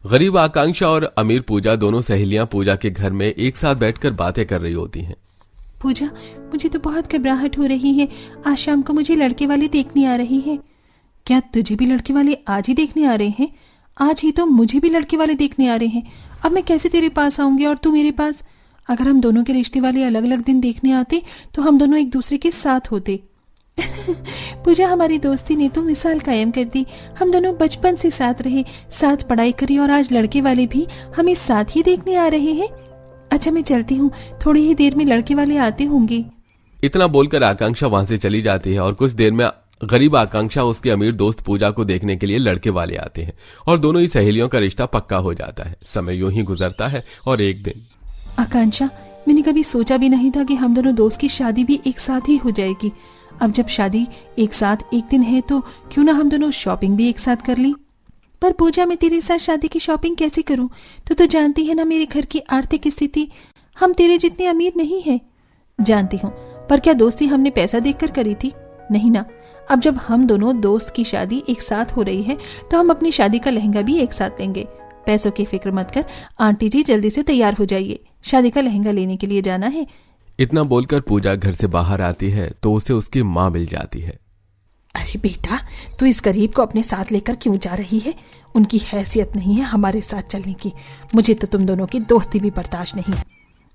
गरीब आकांक्षा और अमीर पूजा दोनों सहेलियां पूजा के घर में एक साथ बैठकर बातें कर रही होती हैं। पूजा, मुझे तो बहुत घबराहट हो रही है। आज शाम को मुझे लड़के वाले देखने आ रही हैं। क्या तुझे भी लड़के वाले आज ही देखने आ रहे हैं? आज ही तो मुझे भी लड़के वाले देखने आ रहे हैं। अब मैं कैसे तेरे पास आऊंगी और तू मेरे पास? अगर हम दोनों के रिश्ते वाले अलग अलग दिन देखने आते तो हम दोनों एक दूसरे के साथ होते। पूजा, हमारी दोस्ती ने तो मिसाल कायम कर दी। हम दोनों बचपन से साथ रहे, साथ पढ़ाई करी और आज लड़के वाले भी हमें साथ ही देखने आ रहे हैं। अच्छा, मैं चलती हूँ, थोड़ी ही देर में लड़के वाले आते होंगे। इतना बोलकर आकांक्षा वहां से चली जाती है और कुछ देर में गरीब आकांक्षा उसके अमीर दोस्त पूजा को देखने के लिए लड़के वाले आते हैं और दोनों ही सहेलियों का रिश्ता पक्का हो जाता है। समय यूं ही गुजरता है और एक दिन। आकांक्षा, मैंने कभी सोचा भी नहीं था कि हम दोनों दोस्त की शादी भी एक साथ ही हो जाएगी। अब जब शादी एक साथ एक दिन है तो क्यों ना हम दोनों शॉपिंग भी एक साथ कर ली। पर पूजा, मैं तेरे साथ शादी की शॉपिंग कैसे करूं? तो जानती है ना मेरे घर की आर्थिक स्थिति। हम तेरे जितने अमीर नहीं हैं। जानती हूँ, पर क्या दोस्ती हमने पैसा देखकर करी थी? नहीं ना। अब जब हम दोनों दोस्त की शादी एक साथ हो रही है तो हम अपनी शादी का लहंगा भी एक साथ लेंगे। पैसों की फिक्र मत कर आंटी जी, जल्दी से तैयार हो जाइए, शादी का लहंगा लेने के लिए जाना है। इतना बोलकर पूजा घर से बाहर आती है तो उसे उसकी माँ मिल जाती है। अरे बेटा, तू इस गरीब को अपने साथ लेकर क्यों जा रही है? उनकी हैसियत नहीं है हमारे साथ चलने की। मुझे तो तुम दोनों की दोस्ती भी बर्दाश्त नहीं।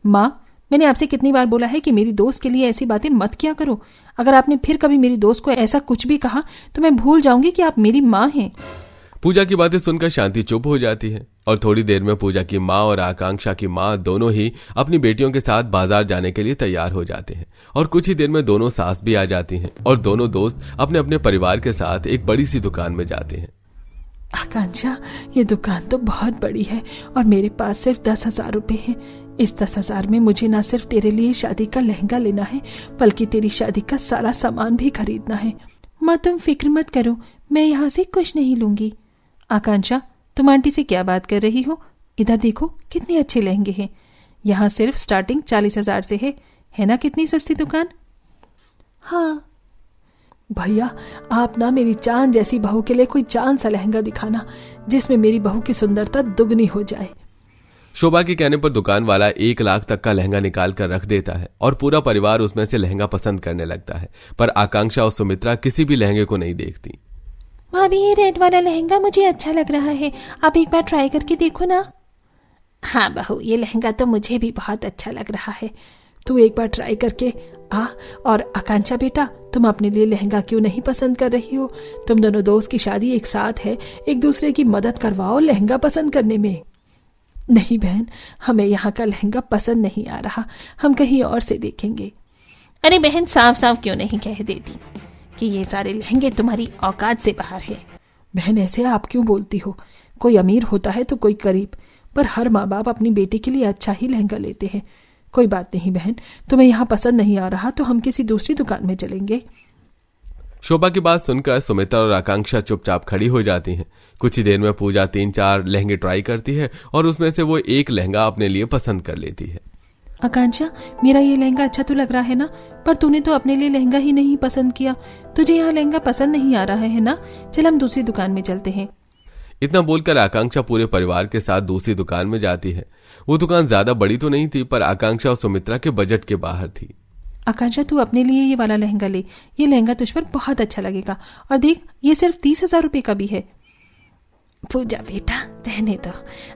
माँ, मैंने आपसे कितनी बार बोला है कि मेरी दोस्त के लिए ऐसी बातें मत किया करो। अगर आपने फिर कभी मेरी दोस्त को ऐसा कुछ भी कहा तो मैं भूल जाऊंगी कि आप मेरी माँ हैं। पूजा की बातें सुनकर शांति चुप हो जाती है और थोड़ी देर में पूजा की माँ और आकांक्षा की माँ दोनों ही अपनी बेटियों के साथ बाजार जाने के लिए तैयार हो जाते हैं और कुछ ही देर में दोनों सास भी आ जाती हैं और दोनों दोस्त अपने अपने परिवार के साथ एक बड़ी सी दुकान में जाते हैं। आकांक्षा, ये दुकान तो बहुत बड़ी है और मेरे पास सिर्फ 10,000 रुपए हैं। इस 10,000 में मुझे न सिर्फ तेरे लिए शादी का लहंगा लेना है बल्कि तेरी शादी का सारा सामान भी खरीदना है। माँ, तुम फिक्र मत करो, मैं यहाँ से कुछ नहीं लूंगी। आकांक्षा, तुम आंटी से क्या बात कर रही हो? इधर देखो, कितने अच्छे लहंगे हैं। यहाँ सिर्फ स्टार्टिंग 40,000 से है ना? कितनी सस्ती दुकान। हाँ भैया, आप ना मेरी चांद जैसी बहू के लिए कोई चांद सा लहंगा दिखाना जिसमें मेरी बहू की सुंदरता दुगनी हो जाए। शोभा के कहने पर दुकान वाला 1 लाख तक का लहंगा निकाल कर रख देता है और पूरा परिवार उसमें से लहंगा पसंद करने लगता है। पर आकांक्षा और सुमित्रा किसी भी लहंगे को नहीं देखती। भाभी, ये रेड वाला लहंगा मुझे अच्छा लग रहा है, आप एक बार ट्राई करके देखो ना। हाँ बहू, ये लहंगा तो मुझे भी बहुत अच्छा लग रहा है, तू एक बार ट्राई करके आ। और आकांक्षा बेटा, तुम अपने लिए लहंगा क्यों नहीं पसंद कर रही हो? तुम दोनों दोस्त की शादी एक साथ है, एक दूसरे की मदद करवाओ लहंगा पसंद करने में। नहीं बहन, हमें यहाँ का लहंगा पसंद नहीं आ रहा, हम कहीं और से देखेंगे। अरे बहन, साफ साफ क्यों नहीं कह देती कि ये सारे लहंगे तुम्हारी औकात से बाहर है। बहन, ऐसे आप क्यों बोलती हो? कोई अमीर होता है तो कोई गरीब, पर हर माँ बाप अपनी बेटी के लिए अच्छा ही लहंगा लेते हैं। कोई बात नहीं बहन, तुम्हें यहाँ पसंद नहीं आ रहा तो हम किसी दूसरी दुकान में चलेंगे। शोभा की बात सुनकर सुमित्रा और आकांक्षा चुपचाप खड़ी हो जाती हैं। कुछ ही देर में पूजा 3-4 लहंगे ट्राई करती है और उसमें से वो एक लहंगा अपने लिए पसंद कर लेती है। आकांक्षा, मेरा ये लहंगा अच्छा तो लग रहा है ना? पर तूने तो अपने लिए लहंगा ही नहीं पसंद किया। तुझे यहाँ लहंगा पसंद नहीं आ रहा है ना? चल हम दूसरी दुकान में चलते हैं। इतना बोलकर आकांक्षा पूरे परिवार के साथ दूसरी दुकान में जाती है। वो दुकान ज्यादा बड़ी तो नहीं थी, पर आकांक्षा और सुमित्रा के बजट के बाहर थी। आकांक्षा, तू अपने लिए ये वाला लहंगा ले, ये लहंगा तुझ पर बहुत अच्छा लगेगा। और देख, ये सिर्फ 30,000 रुपए का भी है। पूजा बेटा, रहने दो,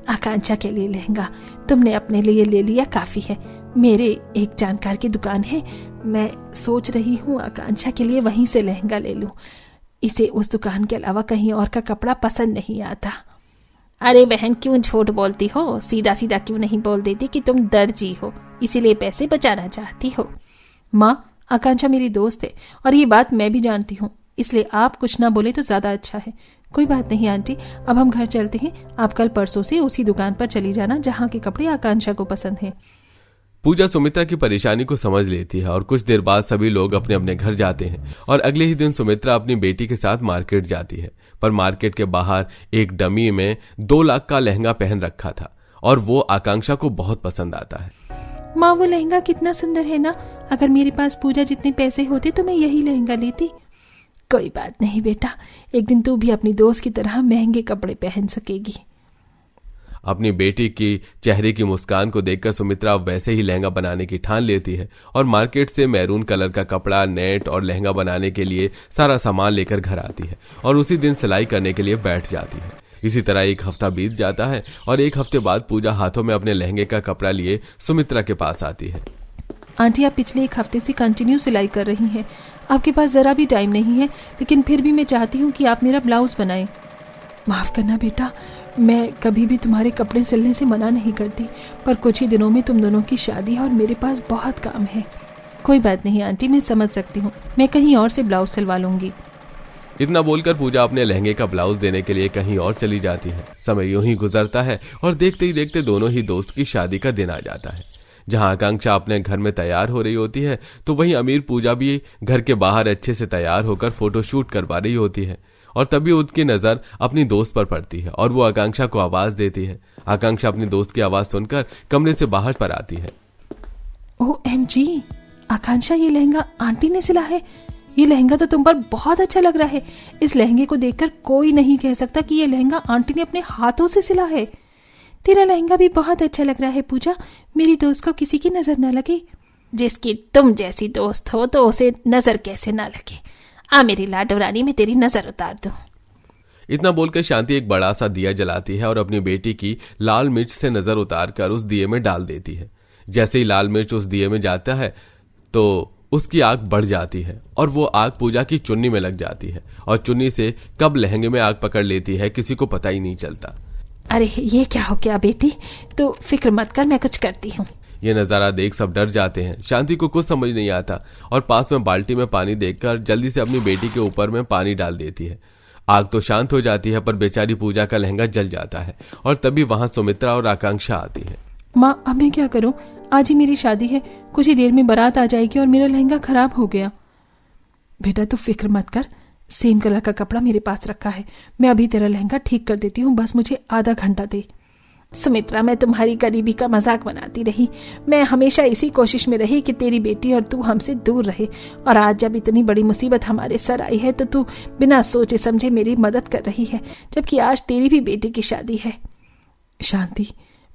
आकांक्षा के लिए लहंगा तुमने अपने लिए ले लिया, काफी है। मेरे एक जानकार की दुकान है, मैं सोच रही हूँ आकांक्षा के लिए वहीं से लहंगा ले लूं। इसे उस दुकान के अलावा कहीं और का कपड़ा पसंद नहीं आता। अरे बहन, क्यों झूठ बोलती हो? सीधा सीधा क्यों नहीं बोल देती कि तुम दर्जी हो, इसीलिए पैसे बचाना चाहती हो? माँ, आकांक्षा मेरी दोस्त है और ये बात मैं भी जानती हूँ, इसलिए आप कुछ ना बोले तो ज्यादा अच्छा है। कोई बात नहीं आंटी, अब हम घर चलते हैं। आप कल परसों से उसी दुकान पर चली जाना जहाँ के कपड़े आकांक्षा को पसंद हैं। पूजा सुमित्रा की परेशानी को समझ लेती है और कुछ देर बाद सभी लोग अपने अपने घर जाते हैं और अगले ही दिन सुमित्रा अपनी बेटी के साथ मार्केट जाती है। पर मार्केट के बाहर एक डमी में 2 लाख का लहंगा पहन रखा था और वो आकांक्षा को बहुत पसंद आता है। माँ, वो लहंगा कितना सुंदर है ना? अगर मेरे पास पूजा जितने पैसे होते तो मैं यही लहंगा लेती। कोई बात नहीं बेटा, एक दिन तू भी अपनी दोस्त की तरह महंगे कपड़े पहन सकेगी। अपनी बेटी की चेहरे की मुस्कान को देखकर सुमित्रा अब वैसे ही लहंगा बनाने की ठान लेती है और मार्केट से मैरून कलर का कपड़ा, नेट और लहंगा बनाने के लिए सारा सामान लेकर घर आती है और उसी दिन सिलाई करने के लिए बैठ जाती है। इसी तरह एक हफ्ता बीत जाता है और एक हफ्ते बाद पूजा हाथों में अपने लहंगे का कपड़ा लिए सुमित्रा के पास आती है। आंटी, आप पिछले एक हफ्ते से कंटिन्यू सिलाई कर रही हैं। आपके पास ज़रा भी टाइम नहीं है, लेकिन फिर भी मैं चाहती हूँ कि आप मेरा ब्लाउज़ बनाएं। माफ़ करना बेटा, मैं कभी भी तुम्हारे कपड़े सिलने से मना नहीं करती, पर कुछ ही दिनों में तुम दोनों की शादी है और मेरे पास बहुत काम है। कोई बात नहीं आंटी, मैं समझ सकती हूँ, मैं कहीं और से ब्लाउज़ सिलवा लूँगी। इतना बोलकर पूजा अपने लहंगे का ब्लाउज देने के लिए कहीं और चली जाती है। समय यूं ही गुजरता है और देखते ही देखते दोनों ही दोस्त की शादी का दिन आ जाता है। जहां आकांक्षा अपने घर में तैयार हो रही होती है तो वहीं अमीर पूजा भी घर के बाहर अच्छे से तैयार होकर फोटोशूट करवा रही होती है और तभी उसकी नजर अपनी दोस्त पर पड़ती है और वो आकांक्षा को आवाज देती है। आकांक्षा अपनी दोस्त की आवाज सुनकर कमरे से बाहर पर आती है। OMG, आकांक्षा, ये लहंगा आंटी ने सिला है। ये लहंगा तो तुम पर बहुत अच्छा लग रहा है। इस लहंगे को देखकर कोई नहीं कह सकता कि ये लहंगा आंटी ने अपने हाथों से सिला है। तेरा लहंगा भी बहुत अच्छा लग रहा है पूजा। मेरी दोस्त को किसी की नजर न लगे। जिसकी तुम जैसी दोस्त हो तो उसे नजर कैसे ना लगे। आ मेरी लाडो रानी, में तेरी नजर उतार दूं। इतना बोलकर शांति एक बड़ा सा दिया जलाती है और अपनी बेटी की लाल मिर्च से नजर उतारकर उस दिए में डाल देती है। जैसे ही लाल मिर्च उस दिए में जाता है तो उसकी आग बढ़ जाती है और वो आग पूजा की चुन्नी में लग जाती है और चुन्नी से कब लहंगे में आग पकड़ लेती है किसी को पता ही नहीं चलता। अरे ये क्या हो गया बेटी, तो फिक्र मत कर, मैं कुछ करती हूँ। ये नजारा देख सब डर जाते हैं। शांति को कुछ समझ नहीं आता और पास में बाल्टी में पानी देखकर जल्दी से अपनी बेटी के ऊपर में पानी डाल देती है। आग तो शांत हो जाती है पर बेचारी पूजा का लहंगा जल जाता है और तभी वहां सुमित्रा और आकांक्षा आती है। माँ, अब मैं क्या करूं? आज ही मेरी शादी है, कुछ ही देर में बारात आ जाएगी और मेरा लहंगा खराब हो गया। बेटा तू फिक्र मत कर, सेम कलर का कपड़ा मेरे पास रखा है, मैं अभी तेरा लहंगा ठीक कर देती हूँ, बस मुझे आधा घंटा दे। सुमित्रा, मैं तुम्हारी गरीबी का मजाक बनाती रही। मैं हमेशा इसी कोशिश में रही कि तेरी बेटी और तू हमसे दूर रहे, और आज जब इतनी बड़ी मुसीबत हमारे सर आई है तो तू बिना सोचे समझे मेरी मदद कर रही है, जबकि आज तेरी भी बेटी की शादी है। शांति,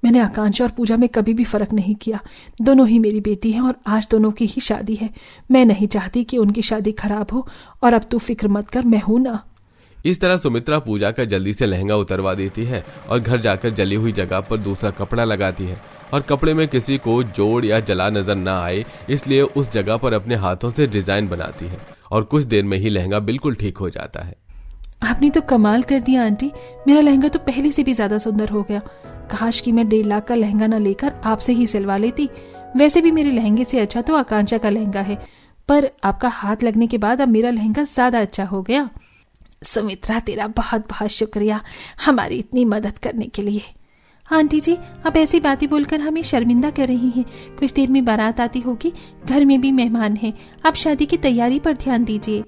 मैंने आकांक्षा और पूजा में कभी भी फर्क नहीं किया। दोनों ही मेरी बेटी हैं और आज दोनों की ही शादी है। मैं नहीं चाहती कि उनकी शादी खराब हो, और अब तू फिक्र मत कर, मैं हूं ना। इस तरह सुमित्रा पूजा का जल्दी से लहंगा उतरवा देती है और घर जाकर जली हुई जगह पर दूसरा कपड़ा लगाती है और कपड़े में किसी को जोड़ या जला नजर न आए इसलिए उस जगह पर अपने हाथों से डिजाइन बनाती है और कुछ देर में ही लहंगा बिल्कुल ठीक हो जाता है। आपने तो कमाल कर दिया आंटी, मेरा लहंगा तो पहले से भी ज्यादा सुंदर हो गया। काश कि मैं 1.5 लाख का लहंगा न लेकर आपसे ही सिलवा लेती। वैसे भी मेरे लहंगे से अच्छा तो आकांक्षा का लहंगा है, पर आपका हाथ लगने के बाद अब मेरा लहंगा ज्यादा अच्छा हो गया। सुमित्रा, तेरा बहुत बहुत शुक्रिया हमारी इतनी मदद करने के लिए। आंटी जी, आप ऐसी बातें बोलकर हमें शर्मिंदा कर रही हैं। कुछ देर में बारात आती होगी, घर में भी मेहमान हैं। आप शादी की तैयारी पर ध्यान दीजिए।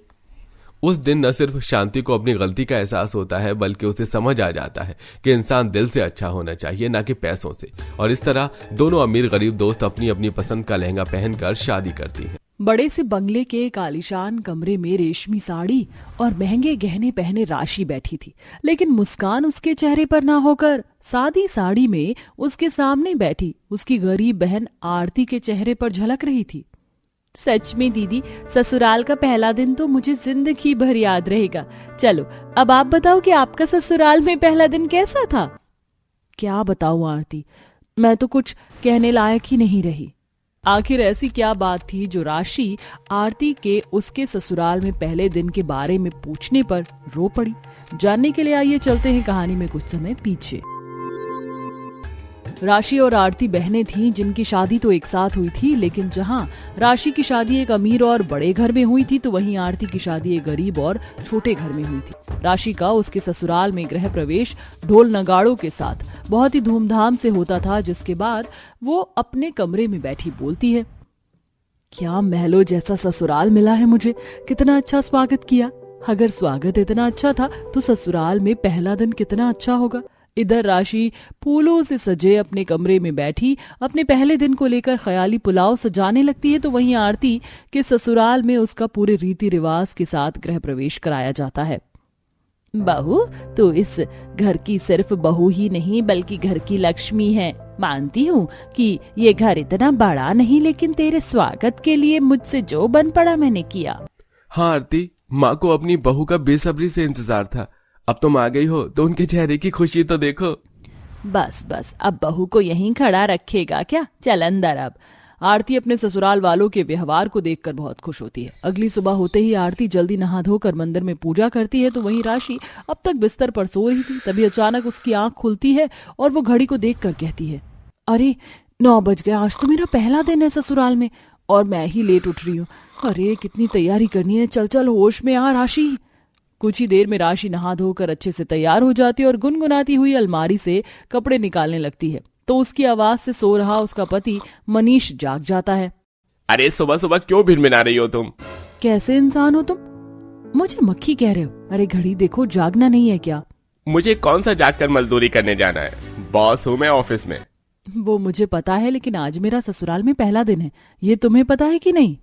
उस दिन न सिर्फ शांति को अपनी गलती का एहसास होता है बल्कि उसे समझ आ जाता है कि इंसान दिल से अच्छा होना चाहिए, ना कि पैसों से। और इस तरह दोनों अमीर गरीब दोस्त अपनी अपनी पसंद का लहंगा पहनकर शादी करती हैं। बड़े से बंगले के एक आलीशान कमरे में रेशमी साड़ी और महंगे गहने पहने राशि बैठी थी, लेकिन मुस्कान उसके चेहरे पर ना होकर सादी साड़ी में उसके सामने बैठी उसकी गरीब बहन आरती के चेहरे पर झलक रही थी। सच में दीदी, ससुराल का पहला दिन तो मुझे जिंदगी भर याद रहेगा। चलो अब आप बताओ कि आपका ससुराल में पहला दिन कैसा था? क्या बताऊं आरती, मैं तो कुछ कहने लायक ही नहीं रही। आखिर ऐसी क्या बात थी जो राशि आरती के उसके ससुराल में पहले दिन के बारे में पूछने पर रो पड़ी? जानने के लिए आइए चलते हैं कहानी में कुछ समय पीछे। राशि और आरती बहनें थीं जिनकी शादी तो एक साथ हुई थी, लेकिन जहां राशि की शादी एक अमीर और बड़े घर में हुई थी तो वहीं आरती की शादी एक गरीब और छोटे घर में हुई थी। राशि का उसके ससुराल में गृह प्रवेश ढोल नगाड़ों के साथ बहुत ही धूमधाम से होता था, जिसके बाद वो अपने कमरे में बैठी बोलती है, क्या महलों जैसा ससुराल मिला है मुझे, कितना अच्छा स्वागत किया। अगर स्वागत इतना अच्छा था तो ससुराल में पहला दिन कितना अच्छा होगा। इधर राशि फूलों से सजे अपने कमरे में बैठी अपने पहले दिन को लेकर ख्याली पुलाव सजाने लगती है, तो वहीं आरती के ससुराल में उसका पूरे रीति रिवाज के साथ गृह प्रवेश कराया जाता है। बहू, तू इस घर की सिर्फ बहू ही नहीं बल्कि घर की लक्ष्मी है। मानती हूँ कि ये घर इतना बड़ा नहीं, लेकिन तेरे स्वागत के लिए मुझसे जो बन पड़ा मैंने किया। हाँ आरती, माँ को अपनी बहू का बेसब्री से इंतजार था। अब तुम आ गई हो तो उनके चेहरे की खुशी तो देखो। बस बस, अब बहू को यहीं खड़ा रखेगा क्या? चल अंदर अब। आरती अपने ससुराल वालों के व्यवहार को देखकर बहुत खुश होती है। अगली सुबह होते ही आरती जल्दी नहा धोकर मंदिर में पूजा करती है तो वहीं राशि अब तक बिस्तर पर सो रही थी। तभी अचानक उसकी आंख खुलती है और वो घड़ी को देखकर कहती है, अरे 9 बज गए, आज तो मेरा पहला दिन है ससुराल में और मैं ही लेट उठ रही हूँ। अरे कितनी तैयारी करनी है, चल चल होश में आ राशि। कुछ ही देर में राशि नहा धोकर अच्छे से तैयार हो जाती है और गुनगुनाती हुई अलमारी से कपड़े निकालने लगती है तो उसकी आवाज से सो रहा उसका पति मनीष जाग जाता है। अरे सुबह सुबह क्यों भिनभिना रही हो तुम? कैसे इंसान हो तुम? मुझे मक्खी कह रहे हो? अरे घड़ी देखो, जागना नहीं है क्या? मुझे कौन सा जागकर मजदूरी करने जाना है, बॉस हूँ मैं ऑफिस में। वो मुझे पता है, लेकिन आज मेरा ससुराल में पहला दिन है, ये तुम्हें पता है कि नहीं?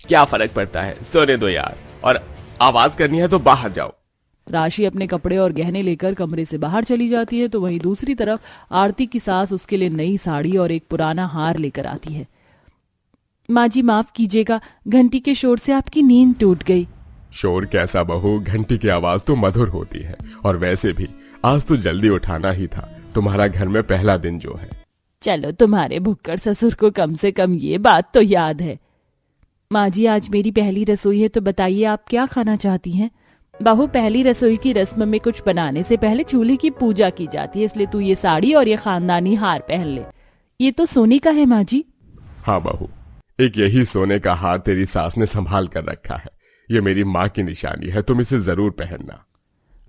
क्या फर्क पड़ता है, सोने दो यार, और आवाज करनी है तो बाहर जाओ। राशि अपने कपड़े और गहने लेकर कमरे से बाहर चली जाती है तो वहीं दूसरी तरफ आरती की सास उसके लिए नई साड़ी और एक पुराना हार लेकर आती है। माँ जी माफ कीजिएगा, घंटी के शोर से आपकी नींद टूट गई। शोर कैसा बहू, घंटी की आवाज तो मधुर होती है, और वैसे भी आज तो जल्दी उठाना ही था, तुम्हारा घर में पहला दिन जो है। चलो, तुम्हारे भुक्कड़ ससुर को कम से कम ये बात तो याद है। माँ जी आज मेरी पहली रसोई है तो बताइए आप क्या खाना चाहती हैं? बहू, पहली रसोई की रस्म में कुछ बनाने से पहले चूल्हे की पूजा की जाती है, इसलिए तू ये साड़ी और ये खानदानी हार पहन ले। ये तो सोने का है माँ जी। हाँ बहू, एक यही सोने का हार तेरी सास ने संभाल कर रखा है, ये मेरी माँ की निशानी है, तुम इसे जरूर पहनना।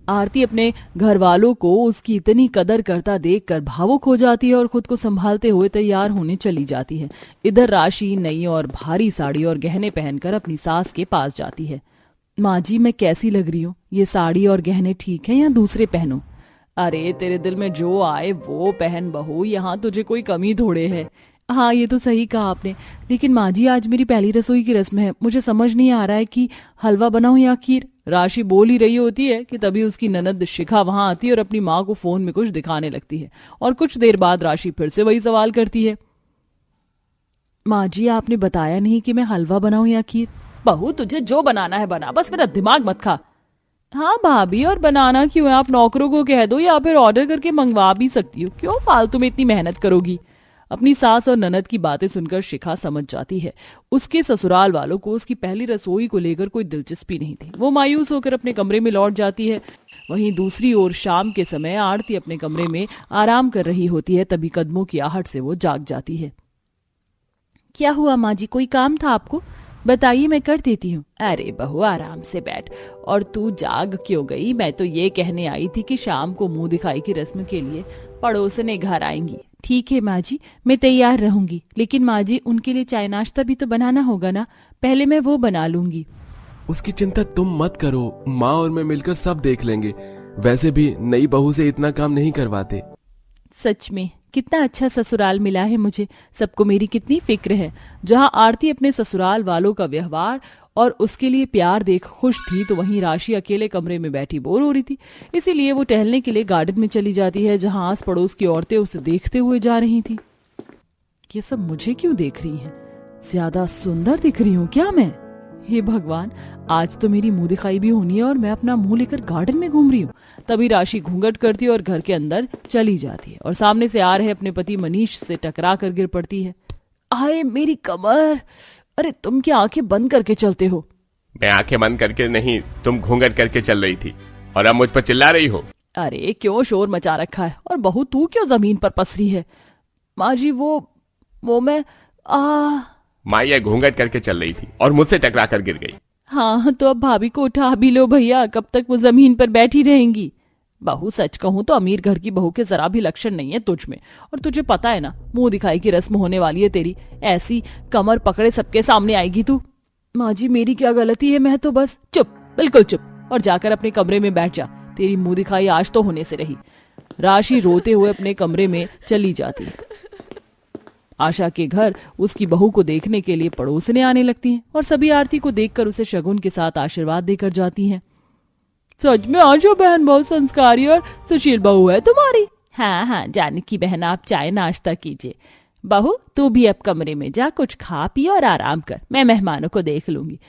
आरती अपने घर वालों को उसकी इतनी कदर करता देखकर भावुक हो जाती है और खुद को संभालते हुए तैयार होने चली जाती है। इधर राशि नई और भारी साड़ी और गहने पहनकर अपनी सास के पास जाती है। माँ जी मैं कैसी लग रही हूँ? ये साड़ी और गहने ठीक है या दूसरे पहनो? अरे तेरे दिल में जो आए वो पहन बहू, यहाँ तुझे कोई कमी थोड़े है। हाँ ये तो सही कहा आपने, लेकिन माँ जी आज मेरी पहली रसोई की रस्म है, मुझे समझ नहीं आ रहा है कि हलवा बनाऊं या खीर। राशि बोल ही रही होती है कि तभी उसकी ननद शिखा वहां आती है और अपनी माँ को फोन में कुछ दिखाने लगती है और कुछ देर बाद राशि फिर से वही सवाल करती है। माँ जी आपने बताया नहीं कि मैं हलवा बनाऊं या खीर। बहू तुझे जो बनाना है बना, बस मेरा दिमाग मत खा। हाँ भाभी, और बनाना क्यों है? आप नौकरों को कह दो या फिर ऑर्डर करके मंगवा भी सकती हो, क्यों फालतू में इतनी मेहनत करोगी? अपनी सास और ननद की बातें सुनकर शिखा समझ जाती है उसके ससुराल वालों को उसकी पहली रसोई को लेकर कोई दिलचस्पी नहीं थी। वो मायूस होकर अपने कमरे में लौट जाती है। वहीं दूसरी ओर शाम के समय आरती अपने कमरे में आराम कर रही होती है, तभी कदमों की आहट से वो जाग जाती है। क्या हुआ माँ जी, कोई काम था आपको? बताइए मैं कर देती हूँ। अरे बहू आराम से बैठ, और तू जाग क्यों गई? मैं तो ये कहने आई थी कि शाम को मुंह दिखाई की रस्म के लिए पड़ोसने घर आएंगी। ठीक है माँ जी, मैं तैयार रहूंगी, लेकिन माँ जी उनके लिए चाय नाश्ता भी तो बनाना होगा ना, पहले मैं वो बना लूंगी। उसकी चिंता तुम मत करो, माँ और मैं मिलकर सब देख लेंगे, वैसे भी नई बहू से इतना काम नहीं करवाते। सच में कितना अच्छा ससुराल मिला है मुझे, सबको मेरी कितनी फिक्र है। जहां आरती अपने ससुराल वालों का व्यवहार और उसके लिए प्यार देख खुश थी, तो वहीं राशि अकेले कमरे में बैठी बोर हो रही थी। इसीलिए वो टहलने के लिए गार्डन में चली जाती है, जहां आस पड़ोस की औरतें उसे देखते हुए जा रही थी। ये सब मुझे क्यों देख रही हैं? ज्यादा सुंदर दिख रही हूँ क्या मैं? हे भगवान, आज तो मेरी मुंह दिखाई भी होनी है और मैं अपना मुंह लेकर गार्डन में घूम रही हूँ। तभी राशि घूंघट करती है और घर के अंदर चली जाती है और सामने से आ रहे अपने पति मनीष से टकरा कर गिर पड़ती है। आए मेरी कमर! अरे तुम क्या आंखें बंद करके चलते हो? मैं आंखें बंद करके नहीं, तुम घूंघट करके चल रही थी और अब मुझ पर चिल्ला रही हो। अरे क्यों शोर मचा रखा है? और बहू तू क्यों जमीन पर पसरी है? माँ जी वो मैं माँ ये घूंघट करके चल रही थी और मुझसे टकरा कर गिर गई। हाँ तो अब भाभी को उठा भी लो भैया, कब तक वो जमीन पर बैठी रहेंगी? बहू सच कहूं तो अमीर घर की बहू के जरा भी लक्षण नहीं है तुझ में, और तुझे पता है ना मुंह दिखाई की रस्म होने वाली है तेरी, ऐसी कमर पकड़े सबके सामने आएगी तू। माँ जी मेरी क्या गलती है? मैं तो बस चुप, बिल्कुल चुप, और जाकर अपने कमरे में बैठ जा, तेरी मुंह दिखाई आज तो होने से रही। राशि रोते हुए अपने कमरे में चली जाती है। आशा के घर उसकी बहू को देखने के लिए पड़ोसने आने लगती हैं और सभी आरती को देखकर उसे शगुन के साथ आशीर्वाद देकर जाती हैं। सच में आशा बहन बहुत संस्कारी और सुशील बहू है तुम्हारी। हाँ हाँ जानकी बहन, आप चाय नाश्ता कीजिए। बहू तू भी अब कमरे में जा, कुछ खा पी और आराम कर, मैं मेहमानों को देख लूंगी।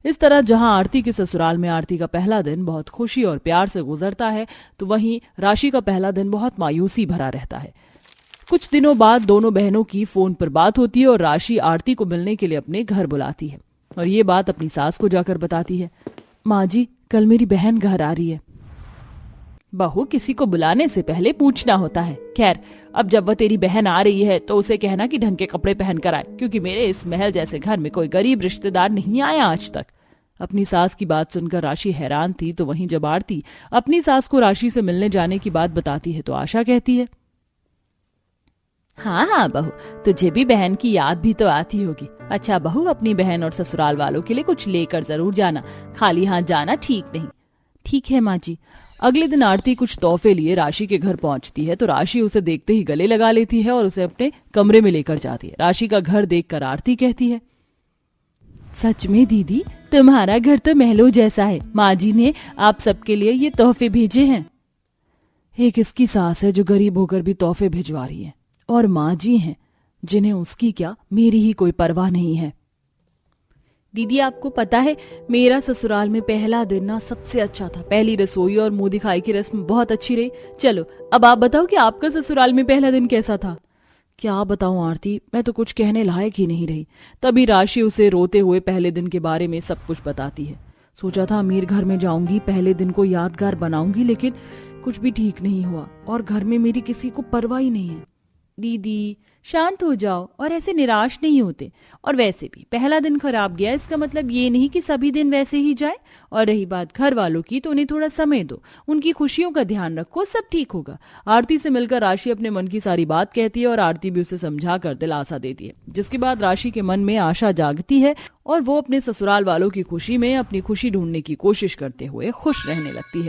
इस तरह जहां आरती के ससुराल में आरती का पहला दिन बहुत खुशी और प्यार से गुजरता है, तो वहीं राशि का पहला दिन बहुत मायूसी भरा रहता है। कुछ दिनों बाद दोनों बहनों की फोन पर बात होती है और राशि आरती को मिलने के लिए अपने घर बुलाती है और ये बात अपनी सास को जाकर बताती है। माँ जी, कल मेरी बहन घर आ रही है। बहू, किसी को बुलाने से पहले पूछना होता है। खैर, अब जब वह तेरी बहन आ रही है तो उसे कहना कि ढंग के कपड़े पहन कर आए, क्योंकि मेरे इस महल जैसे घर में कोई गरीब रिश्तेदार नहीं आया आज तक। अपनी सास की बात सुनकर राशि हैरान थी, तो वहीं जब आरती अपनी सास को राशि से मिलने जाने की बात बताती है तो आशा कहती है, हाँ हाँ बहू, तुझे भी बहन की याद भी तो आती होगी। अच्छा बहू, अपनी बहन और ससुराल वालों के लिए कुछ लेकर जरूर जाना, खाली हाथ जाना ठीक नहीं। ठीक है माँ जी। अगले दिन आरती कुछ तोहफे लिए राशि के घर पहुंचती है तो राशि उसे देखते ही गले लगा लेती है और उसे अपने कमरे में लेकर जाती है। राशि का घर देखकर आरती कहती है, सच में दीदी, तुम्हारा घर तो महलों जैसा है। माँ जी ने आप सबके लिए ये तोहफे भेजे हैं। एक इसकी सास है जो गरीब होकर भी तोहफे भिजवा रही है, और माँ जी हैं जिन्हें उसकी क्या मेरी ही कोई परवाह नहीं है। दीदी, आपको पता है मेरा ससुराल में पहला दिन ना सबसे अच्छा था। पहली रसोई और मुंह दिखाई की रस्म बहुत अच्छी रही। चलो अब आप बताओ कि आपका ससुराल में पहला दिन कैसा था। क्या बताऊं आरती, मैं तो कुछ कहने लायक ही नहीं रही। तभी राशि उसे रोते हुए पहले दिन के बारे में सब कुछ बताती है। सोचा था अमीर घर में जाऊंगी, पहले दिन को यादगार बनाऊंगी, लेकिन कुछ भी ठीक नहीं हुआ और घर में मेरी किसी को परवाह ही नहीं है। दीदी शांत हो जाओ और ऐसे निराश नहीं होते। और वैसे भी पहला दिन खराब गया, इसका मतलब ये नहीं कि सभी दिन वैसे ही जाए। और रही बात घर वालों की, तो उन्हें थोड़ा समय दो, उनकी खुशियों का ध्यान रखो, सब ठीक होगा। आरती से मिलकर राशि अपने मन की सारी बात कहती है और आरती भी उसे समझा कर दिलासा देती है, जिसके बाद राशि के मन में आशा जागती है और वो अपने ससुराल वालों की खुशी में अपनी खुशी ढूंढने की कोशिश करते हुए खुश रहने लगती है।